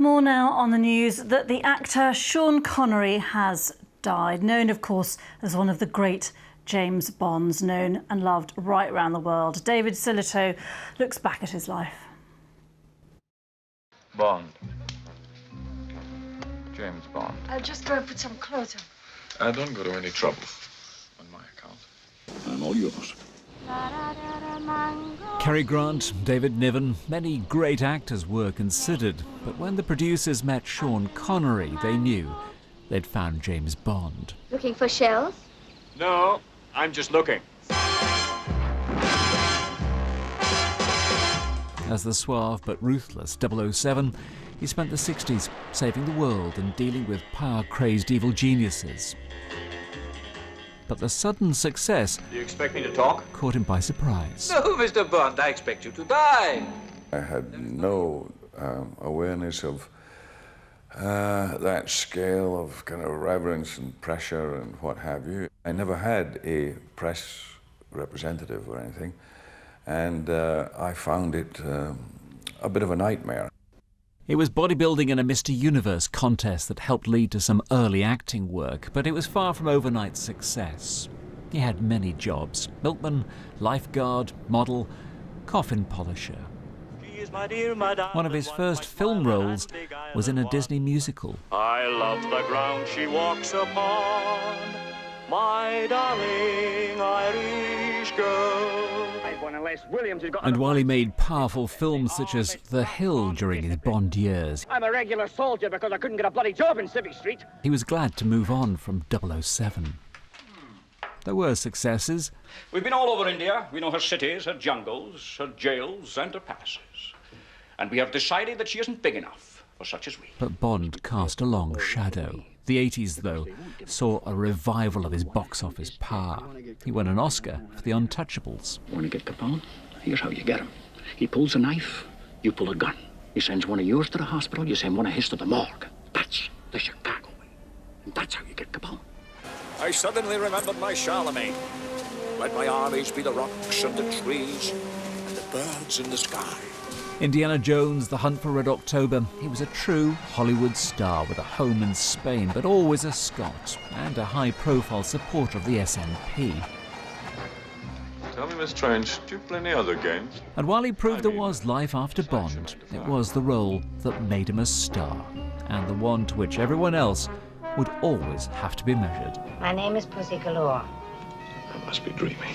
More now on the news that the actor Sean Connery has died, known of course as one of the great James Bonds, known and loved right around the world. David Sillito looks back at his life. Bond. James Bond. I'll just go and put some clothes on. Don't go to any trouble on my account. I'm all yours. Cary Grant, David Niven, many great actors were considered, but when the producers met Sean Connery, they knew they'd found James Bond. Looking for shells? No, I'm just looking. As the suave but ruthless 007, he spent the 60s saving the world and dealing with power-crazed evil geniuses. But the sudden success Do you expect me to talk? caught him by surprise. No, Mr. Bond, I expect you to die. I had no awareness of that scale of kind of reverence and pressure and what have you. I never had a press representative or anything, and I found it a bit of a nightmare. It was bodybuilding in a Mr. Universe contest that helped lead to some early acting work, but it was far from overnight success. He had many jobs: milkman, lifeguard, model, coffin polisher. One of his first film roles was in a Disney musical. I love the ground she walks upon, my darling Irish girl. And while he made powerful films such as The Hill during his Bond years, I'm a regular soldier because I couldn't get a bloody job in Civvy Street. he was glad to move on from 007. There were successes. We've been all over India. We know her cities, her jungles, her jails, and her palaces. And we have decided that she isn't big enough for such as we. But Bond cast a long shadow. The 80s, though, saw a revival of his box office power. He won an Oscar for The Untouchables. Want to get Capone? Here's how you get him. He pulls a knife, you pull a gun. He sends one of yours to the hospital, you send one of his to the morgue. That's the Chicago way. And that's how you get Capone. I suddenly remembered my Charlemagne. Let my armies be the rocks and the trees and the birds in the sky. Indiana Jones, The Hunt for Red October. He was a true Hollywood star with a home in Spain, but always a Scot and a high-profile supporter of the SNP. Tell me, Miss Strange, do you play any other games? And while he proved there was life after Bond, it was the role that made him a star, and the one to which everyone else would always have to be measured. My name is Pussy Galore. I must be dreaming.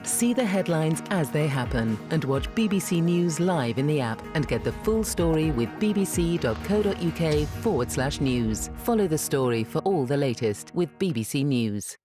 See the headlines as they happen and watch BBC News live in the app and get the full story with bbc.co.uk/news. Follow the story for all the latest with BBC News.